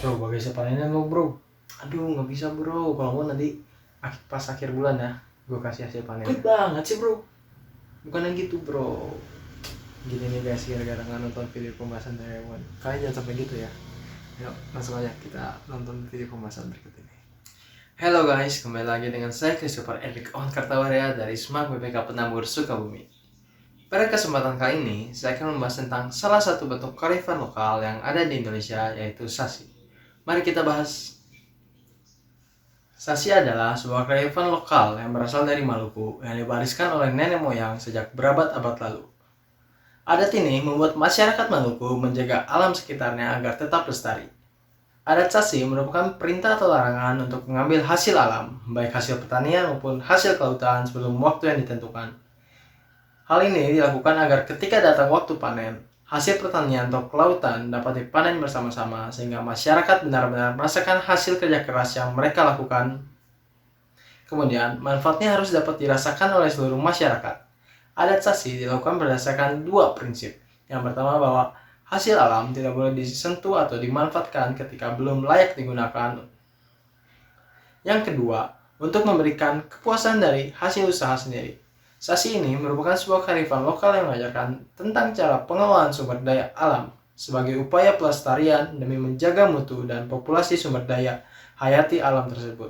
Bro, bagi sepanennya lo bro. Aduh, nggak bisa bro. Kalau mau nanti pas akhir bulan ya, gue kasih hasil panen. Pelit banget sih bro. Bukan yang gitu bro. Gini nih guys, gara-gara nggak nonton video pembahasan dari hewan. Kalian jangan sampai gitu ya. Yuk, langsung aja kita nonton video pembahasan berikut ini. Halo guys, kembali lagi dengan saya Christopher Erik On Kartawarya dari Smart BPK Penambur Sukabumi. Pada kesempatan kali ini, saya akan membahas tentang salah satu bentuk kearifan lokal yang ada di Indonesia, yaitu sasi. Mari kita bahas. Sasi adalah sebuah kearifan lokal yang berasal dari Maluku yang diwariskan oleh nenek moyang sejak berabad-abad lalu. Adat ini membuat masyarakat Maluku menjaga alam sekitarnya agar tetap lestari. Adat sasi merupakan perintah atau larangan untuk mengambil hasil alam, baik hasil pertanian maupun hasil kelautan sebelum waktu yang ditentukan. Hal ini dilakukan agar ketika datang waktu panen, hasil pertanian atau kelautan dapat dipanen bersama-sama sehingga masyarakat benar-benar merasakan hasil kerja keras yang mereka lakukan. Kemudian, manfaatnya harus dapat dirasakan oleh seluruh masyarakat. Adat sasi dilakukan berdasarkan dua prinsip. Yang pertama bahwa hasil alam tidak boleh disentuh atau dimanfaatkan ketika belum layak digunakan. Yang kedua, untuk memberikan kepuasan dari hasil usaha sendiri. Sasi ini merupakan sebuah kearifan lokal yang mengajarkan tentang cara pengelolaan sumber daya alam sebagai upaya pelestarian demi menjaga mutu dan populasi sumber daya hayati alam tersebut.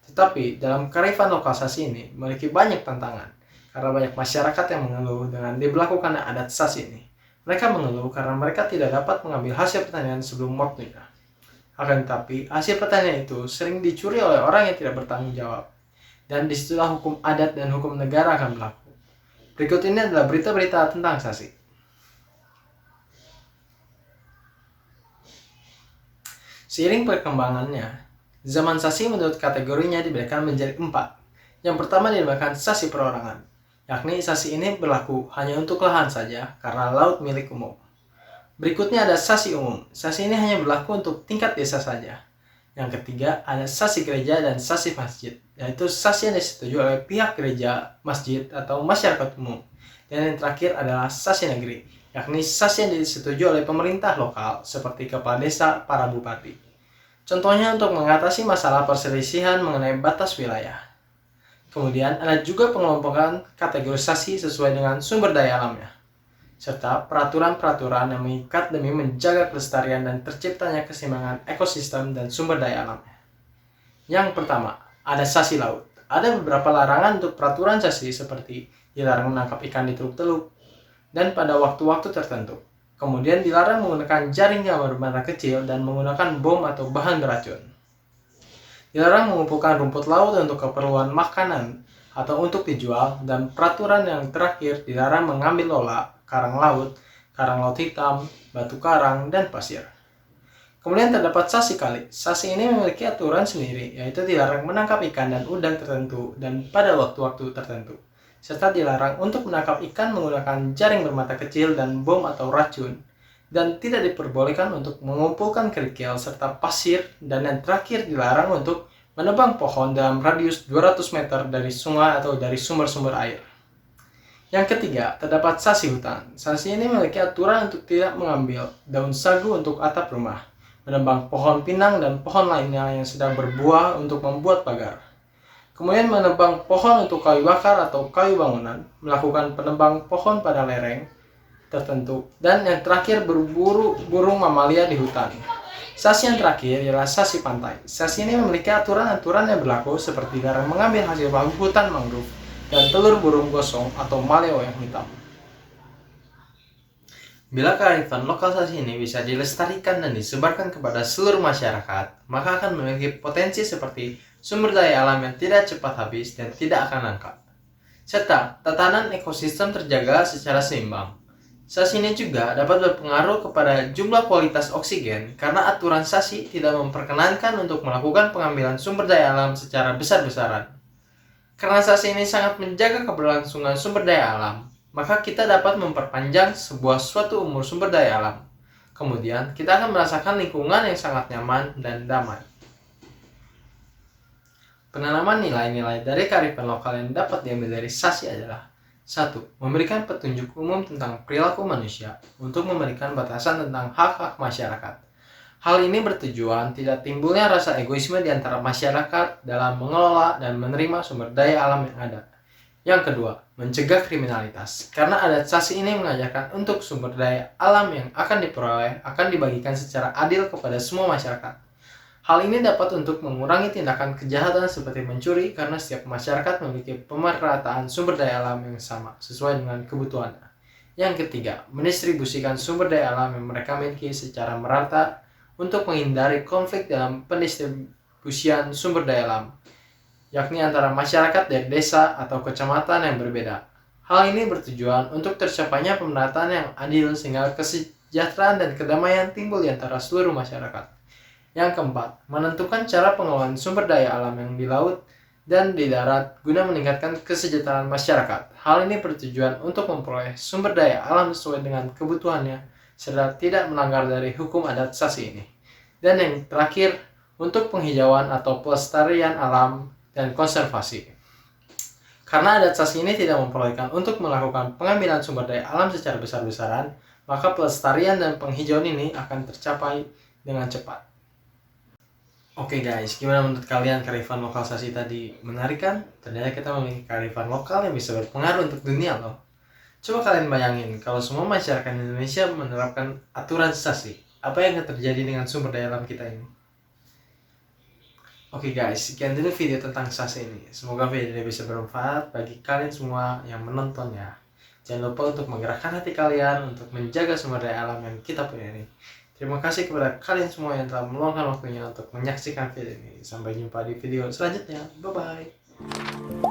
Tetapi dalam kearifan lokal sasi ini memiliki banyak tantangan karena banyak masyarakat yang mengeluh dengan diberlakukan adat sasi ini. Mereka mengeluh karena mereka tidak dapat mengambil hasil pertanian sebelum waktunya. Akan tetapi, hasil pertanian itu sering dicuri oleh orang yang tidak bertanggung jawab. Dan disitulah hukum adat dan hukum negara akan berlaku. Berikut ini adalah berita-berita tentang sasi. Seiring perkembangannya, zaman sasi menurut kategorinya dibedakan menjadi 4. Yang pertama dinamakan sasi perorangan, yakni sasi ini berlaku hanya untuk lahan saja karena laut milik umum. Berikutnya ada sasi umum. Sasi ini hanya berlaku untuk tingkat desa saja. Yang ketiga ada sasi gereja dan sasi masjid, yaitu sasi yang disetujui oleh pihak gereja, masjid, atau masyarakat umum. Dan yang terakhir adalah sasi negeri, yakni sasi yang disetujui oleh pemerintah lokal seperti kepala desa, para bupati. Contohnya untuk mengatasi masalah perselisihan mengenai batas wilayah. Kemudian ada juga pengelompokan kategorisasi sesuai dengan sumber daya alamnya, serta peraturan-peraturan yang mengikat demi menjaga kelestarian dan terciptanya keseimbangan ekosistem dan sumber daya alamnya. Yang pertama, ada sasi laut. Ada beberapa larangan untuk peraturan sasi seperti dilarang menangkap ikan di teluk-teluk dan pada waktu-waktu tertentu. Kemudian dilarang menggunakan jaring yang bermata kecil dan menggunakan bom atau bahan beracun. Dilarang mengumpulkan rumput laut untuk keperluan makanan atau untuk dijual, dan peraturan yang terakhir dilarang mengambil lola, karang laut hitam, batu karang, dan pasir. Kemudian terdapat sasi kali. Sasi ini memiliki aturan sendiri, yaitu dilarang menangkap ikan dan udang tertentu dan pada waktu-waktu tertentu, serta dilarang untuk menangkap ikan menggunakan jaring bermata kecil dan bom atau racun, dan tidak diperbolehkan untuk mengumpulkan kerikil serta pasir, dan yang terakhir dilarang untuk menebang pohon dalam radius 200 meter dari sungai atau dari sumber-sumber air. Yang ketiga, terdapat sasi hutan. Sasi ini memiliki aturan untuk tidak mengambil daun sagu untuk atap rumah, menebang pohon pinang dan pohon lainnya yang sedang berbuah untuk membuat pagar. Kemudian menebang pohon untuk kayu bakar atau kayu bangunan, melakukan penebang pohon pada lereng tertentu, dan yang terakhir berburu burung mamalia di hutan. Sasi yang terakhir ialah sasi pantai. Sasi ini memiliki aturan-aturan yang berlaku seperti dilarang mengambil hasil hutan mangrove dan telur burung gosong atau maleo yang hitam. Bila kearifan lokal sasi ini bisa dilestarikan dan disebarkan kepada seluruh masyarakat, maka akan memiliki potensi seperti sumber daya alam yang tidak cepat habis dan tidak akan langka, serta tatanan ekosistem terjaga secara seimbang. Sasi ini juga dapat berpengaruh kepada jumlah kualitas oksigen karena aturan sasi tidak memperkenankan untuk melakukan pengambilan sumber daya alam secara besar-besaran. Karena sasi ini sangat menjaga keberlangsungan sumber daya alam, maka kita dapat memperpanjang suatu umur sumber daya alam. Kemudian, kita akan merasakan lingkungan yang sangat nyaman dan damai. Penanaman nilai-nilai dari kearifan lokal yang dapat diambil dari sasi adalah 1. Memberikan petunjuk umum tentang perilaku manusia untuk memberikan batasan tentang hak-hak masyarakat. Hal ini bertujuan tidak timbulnya rasa egoisme di antara masyarakat dalam mengelola dan menerima sumber daya alam yang ada. Yang kedua, mencegah kriminalitas. Karena adat sasi ini mengajarkan untuk sumber daya alam yang akan diperoleh akan dibagikan secara adil kepada semua masyarakat. Hal ini dapat untuk mengurangi tindakan kejahatan seperti mencuri karena setiap masyarakat memiliki pemerataan sumber daya alam yang sama sesuai dengan kebutuhannya. Yang ketiga, mendistribusikan sumber daya alam yang mereka miliki secara merata untuk menghindari konflik dalam pendistribusian sumber daya alam, yakni antara masyarakat dari desa atau kecamatan yang berbeda. Hal ini bertujuan untuk tercapainya pemerataan yang adil sehingga kesejahteraan dan kedamaian timbul di antara seluruh masyarakat. Yang keempat, menentukan cara pengelolaan sumber daya alam yang di laut dan di darat guna meningkatkan kesejahteraan masyarakat. Hal ini bertujuan untuk memperoleh sumber daya alam sesuai dengan kebutuhannya serta tidak melanggar dari hukum adat sasi ini. Dan yang terakhir, untuk penghijauan atau pelestarian alam dan konservasi. Karena adat sasi ini tidak memperbolehkan untuk melakukan pengambilan sumber daya alam secara besar-besaran, maka pelestarian dan penghijauan ini akan tercapai dengan cepat. Oke guys, gimana menurut kalian kearifan lokal sasi tadi? Menarik kan? Ternyata kita memiliki kearifan lokal yang bisa berpengaruh untuk dunia loh. Coba kalian bayangin, kalau semua masyarakat Indonesia menerapkan aturan sasi, apa yang akan terjadi dengan sumber daya alam kita ini? Oke guys, sekian dulu video tentang sasi ini. Semoga video ini bisa bermanfaat bagi kalian semua yang menonton ya. Jangan lupa untuk menggerakkan hati kalian untuk menjaga sumber daya alam yang kita punya ini. Terima kasih kepada kalian semua yang telah meluangkan waktunya untuk menyaksikan video ini. Sampai jumpa di video selanjutnya. Bye-bye.